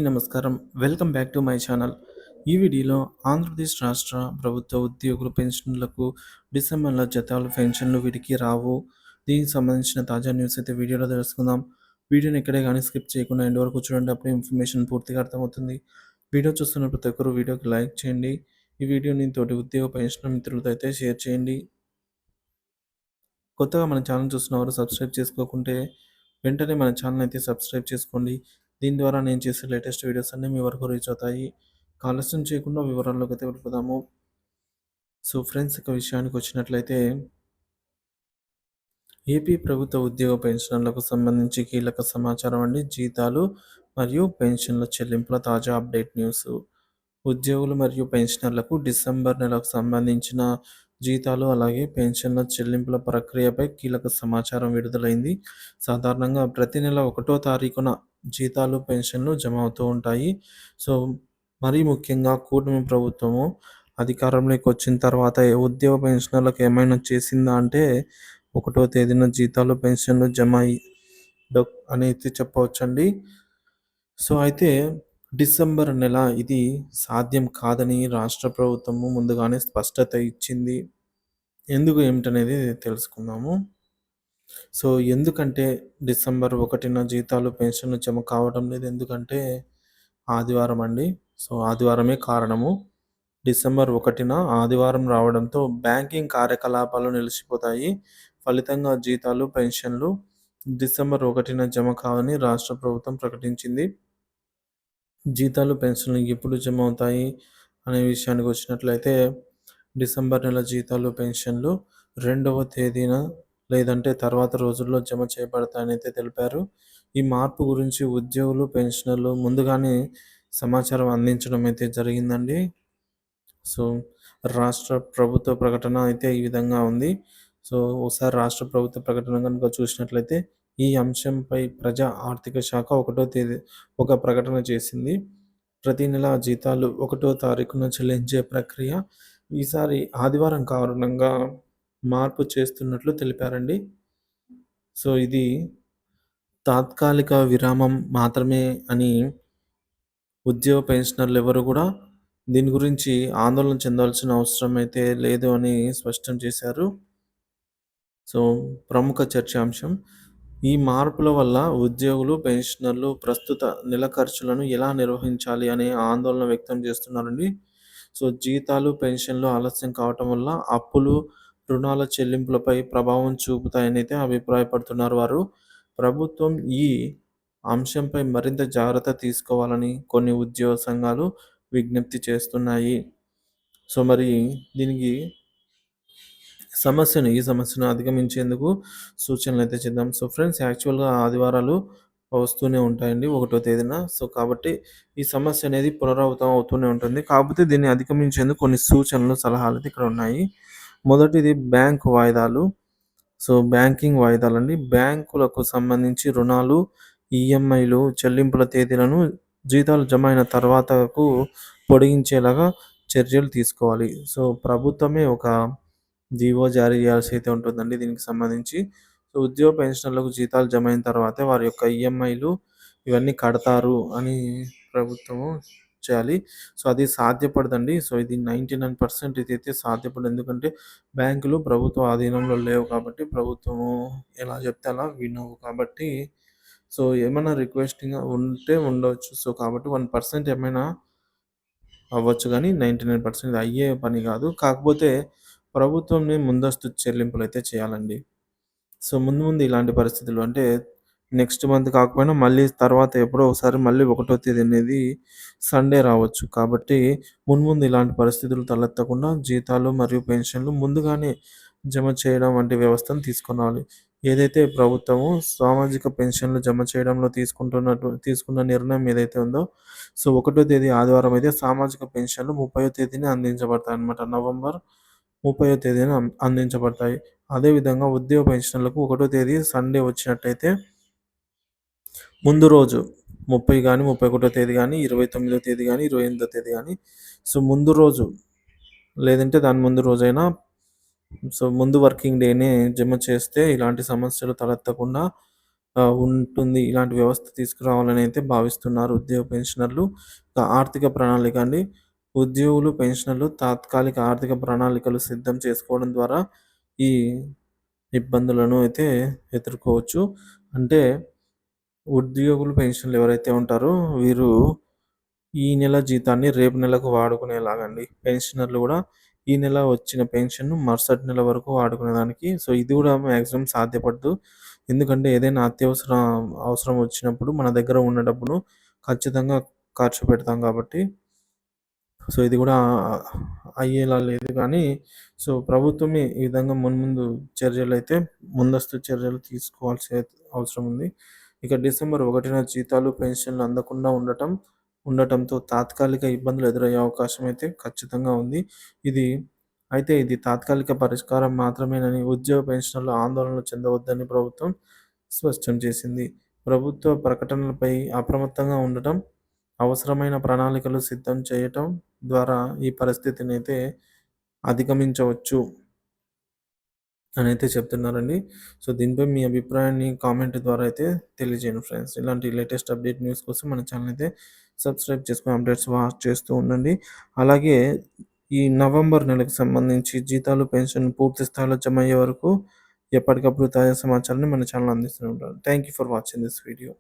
నమస్కారం. Welcome back to my channel. ఈ వీడియోలో ఆంధ్రప్రదేశ్ రాష్ట్ర ప్రభుత్వ ఉద్యోగుల పెన్షన్‌లకు డిసెంబర్ నెల జీతాలు, పెన్షన్‌లు వీటికి రావు. దీనికి సంబంధించిన తాజా న్యూస్ అయితే వీడియోలో తెలుసుకుందాం. వీడియోని ఎక్కడే గాని స్కిప్ చేయకుండా ఎండ్ వరకు చూడండి. అప్పుడే ఇన్ఫర్మేషన్ పూర్తిగా అర్థమవుతుంది. వీడియో చూస్తున్న ప్రతి ఒక్కరు వీడియోకి లైక్ చేయండి. ఈ వీడియోని తోటి ఉద్యోగ పెన్షనర్ మిత్రులతో అయితే షేర్ చేయండి. కొత్తగా మన ఛానల్ చూస్తున్నవారు సబ్స్క్రైబ్ చేసుకోకుంటే వెంటనే మన ఛానల్ అయితే సబ్స్క్రైబ్ చేసుకోండి. దీని ద్వారా నేను చేసే లేటెస్ట్ వీడియోస్ అన్నీ మీ వరకు రీచ్ అవుతాయి. ఆలస్యం చేయకుండా వివరాల్లోకి అయితే వెళ్ళిపోదాము. సో ఫ్రెండ్స్, ఇక విషయానికి వచ్చినట్లయితే ఏపీ ప్రభుత్వ ఉద్యోగ పెన్షనర్లకు సంబంధించి కీలక సమాచారం అండి. జీతాలు మరియు పెన్షన్ల చెల్లింపుల తాజా అప్డేట్ న్యూస్. ఉద్యోగులు మరియు పెన్షనర్లకు డిసెంబర్ నెలకు సంబంధించిన జీతాలు అలాగే పెన్షన్ల చెల్లింపుల ప్రక్రియపై కీలక సమాచారం విడుదలైంది. సాధారణంగా ప్రతి నెల 1వ తారీఖున జీతాలు, పెన్షన్లు జమ అవుతూ ఉంటాయి. సో మరీ ముఖ్యంగా కూటమి ప్రభుత్వము అధికారంలోకి వచ్చిన తర్వాత ఉద్యోగ పెన్షనర్లకు ఏమైనా చేసిందా అంటే 1వ తేదీన జీతాలు, పెన్షన్లు జమ అని అయితే చెప్పవచ్చండి. సో అయితే డిసెంబర్ నెల ఇది సాధ్యం కాదని రాష్ట్ర ప్రభుత్వము ముందుగానే స్పష్టత ఇచ్చింది. ఎందుకు ఏమిటనేది తెలుసుకుందాము. సో ఎందుకంటే డిసెంబర్ 1న జీతాలు, పెన్షన్లు జమ కావడం లేదు. ఎందుకంటే ఆదివారం అండి. సో ఆదివారమే కారణము. డిసెంబర్ 1న ఆదివారం రావడంతో బ్యాంకింగ్ కార్యకలాపాలు నిలిచిపోతాయి. ఫలితంగా జీతాలు, పెన్షన్లు డిసెంబర్ 1న జమ కావని రాష్ట్ర ప్రభుత్వం ప్రకటించింది. జీతాలు, పెన్షన్లు ఎప్పుడు జమ అవుతాయి అనే విషయానికి వచ్చినట్లయితే డిసెంబర్ నెల జీతాలు, పెన్షన్లు 2వ తేదీన లేదంటే తర్వాత రోజుల్లో జమ చేయబడతాయని అయితే తెలిపారు. ఈ మార్పు గురించి ఉద్యోగులు, పెన్షనర్లు ముందుగానే సమాచారం అందించడం అయితే జరిగిందండి. సో రాష్ట్ర ప్రభుత్వ ప్రకటన అయితే ఈ విధంగా ఉంది. సో ఒకసారి రాష్ట్ర ప్రభుత్వ ప్రకటన కనుక చూసినట్లయితే ఈ అంశంపై ప్రజా ఆర్థిక శాఖ 1వ తేదీ ఒక ప్రకటన చేసింది. ప్రతి నెల జీతాలు 1వ తారీఖున చెల్లించే ప్రక్రియ ఈసారి ఆదివారం కారణంగా మార్పు చేస్తున్నట్లు తెలిపారండి. సో ఇది తాత్కాలిక విరామం మాత్రమే అని ఉద్యోగ పెన్షనర్లు ఎవరు కూడా దీని గురించి ఆందోళన చెందాల్సిన అవసరం అయితే లేదు అని స్పష్టం చేశారు. సో ప్రముఖ చర్చాంశం ఈ మార్పుల వల్ల ఉద్యోగులు, పెన్షనర్లు ప్రస్తుత నెల ఖర్చులను ఎలా నిర్వహించాలి అనే ఆందోళన వ్యక్తం చేస్తున్నారండి. సో జీతాలు, పెన్షన్లు ఆలస్యం కావటం వల్ల అప్పులు, రుణాల చెల్లింపులపై ప్రభావం చూపుతాయని అయితే అభిప్రాయపడుతున్నారు వారు. ప్రభుత్వం ఈ అంశంపై మరింత జాగ్రత్త తీసుకోవాలని కొన్ని ఉద్యోగ సంఘాలు విజ్ఞప్తి చేస్తున్నాయి. సో మరి దీనికి ఈ సమస్యను అధిగమించేందుకు సూచనలు అయితే చేద్దాం. సో ఫ్రెండ్స్, యాక్చువల్‌గా ఆదివారాలు వస్తూనే ఉంటాయండి 1వ తేదీన. సో కాబట్టి ఈ సమస్య అనేది పునరావృతం అవుతూనే ఉంటుంది. కాకపోతే దీన్ని అధిగమించేందుకు కొన్ని సూచనలు, సలహాలు అయితే ఇక్కడ ఉన్నాయి. మొదటిది బ్యాంక్ వాయిదాలు. సో బ్యాంకింగ్ వాయిదాలండి. బ్యాంకులకు సంబంధించి రుణాలు, ఈఎంఐలు చెల్లింపుల తేదీలను జీతాలు జమ అయిన తర్వాతకు పొడిగించేలాగా చర్యలు తీసుకోవాలి. సో ప్రభుత్వమే ఒక జీవో జారీ చేయాల్సి అయితే ఉంటుందండి దీనికి సంబంధించి. సో ఉద్యోగ పెన్షనర్లకు జీతాలు జమ అయిన తర్వాతే వారి యొక్క ఈఎంఐలు ఇవన్నీ కడతారు అని ప్రభుత్వము చేయాలి. సో అది సాధ్యపడదండి. సో ఇది 99% ఇదైతే సాధ్యపడదు. ఎందుకంటే బ్యాంకులు ప్రభుత్వ ఆధీనంలో లేవు కాబట్టి, ప్రభుత్వము ఎలా చెప్తే అలా వినవు కాబట్టి, సో ఏమన్నా రిక్వెస్టింగ్‌గా ఉంటే ఉండొచ్చు. సో కాబట్టి 1% ఏమైనా అవ్వచ్చు గానీ 99% అయ్యే పని కాదు. కాకపోతే ప్రభుత్వంని ముందస్తు చెల్లింపులైతే చేయాలండి. సో ముందు ముందు ఇలాంటి పరిస్థితులు అంటే నెక్స్ట్ మంత్ కాకపోయినా మళ్ళీ తర్వాత ఎప్పుడో ఒకసారి మళ్ళీ 1వ తేదీ అనేది సండే రావచ్చు. కాబట్టి మున్ముందు ఇలాంటి పరిస్థితులు తలెత్తకుండా జీతాలు మరియు పెన్షన్లు ముందుగానే జమ చేయడం వంటి వ్యవస్థను తీసుకురావాలి. ఏదైతే ప్రభుత్వము సామాజిక పెన్షన్లు జమ చేయడంలో తీసుకున్న నిర్ణయం ఏదైతే ఉందో, సో 1వ తేదీ ఆదివారం అయితే సామాజిక పెన్షన్లు 30వ తేదీన అందించబడతాయన్నమాట. నవంబర్ 30వ తేదీన అందించబడతాయి. అదేవిధంగా ఉద్యోగ పెన్షన్లకు 1వ తేదీ సండే వచ్చినట్టయితే ముందు రోజు 30 గానీ, 31వ తేదీ గానీ, 29వ తేదీ గానీ, 28వ తేదీ గానీ, సో ముందు రోజు లేదంటే దాని ముందు రోజైనా, సో ముందు వర్కింగ్ డేనే జమ చేస్తే ఇలాంటి సమస్యలు తలెత్తకుండా ఉంటుంది. ఇలాంటి వ్యవస్థ తీసుకురావాలని అయితే భావిస్తున్నారు ఉద్యోగ పెన్షనర్లు. ఆర్థిక ప్రణాళిక అండి. ఉద్యోగులు, పెన్షనర్లు తాత్కాలిక ఆర్థిక ప్రణాళికలు సిద్ధం చేసుకోవడం ద్వారా ఈ ఇబ్బందులను అయితే ఎదుర్కోవచ్చు. అంటే ఉద్యోగులు, పెన్షన్లు ఎవరైతే ఉంటారో వీరు ఈ నెల జీతాన్ని రేపు నెలకు వాడుకునేలాగండి. పెన్షనర్లు గూడా ఈ నెల వచ్చిన పెన్షన్‌ను మరుసటి నెల వరకు వాడుకునేదానికి. సో, ఇది గూడా మాక్సిమం సాధ్యపడదు. ఎందుకంటే ఏదైనా అవసరం వచ్చినప్పుడు మన దగ్గర ఉన్న డబ్బును ఖచ్చితంగా ఖర్చు పెడతాం కాబట్టి సో, ఇది గూడా అయ్యేలా లేదు గానీ, సో, ప్రభుత్వమే ఈ విధంగా మున్ముందు ముందస్తు చర్యలు తీసుకోవాల్సి అవసరం ఉంది. ఇక డిసెంబర్ 1న జీతాలు, పెన్షన్లు అందకుండా ఉండటంతో తాత్కాలిక ఇబ్బందులు ఎదురయ్యే అవకాశం అయితే ఖచ్చితంగా ఉంది. ఇది ఇది తాత్కాలిక పరిష్కారం మాత్రమేనని ఉద్యోగ పెన్షనర్లు ఆందోళన చెందవద్దని ప్రభుత్వం స్పష్టం చేసింది. ప్రభుత్వ ప్రకటనలపై అప్రమత్తంగా ఉండటం, అవసరమైన ప్రణాళికలు సిద్ధం చేయటం ద్వారా ఈ పరిస్థితినైతే అధిగమించవచ్చు అనైతే చెప్తున్నారండి. సో, దీనిపై మీ అభిప్రాయాన్ని కామెంట్ ద్వారా అయితే తెలియజేయండి ఫ్రెండ్స్. ఇలాంటి లేటెస్ట్ అప్డేట్ న్యూస్ కోసం మన ఛానల్ అయితే సబ్స్క్రైబ్ చేసుకొని అప్డేట్స్ వాచ్ చేస్తూ ఉండండి. అలాగే ఈ నవంబర్ నెలకు సంబంధించి జీతాలు, పెన్షన్ పూర్తి స్థాయిలో జమ అయ్యే వరకు ఎప్పటికప్పుడు తాజా సమాచారాన్ని మన ఛానల్ అందిస్తూనే ఉంటాను. Thank you for watching this video.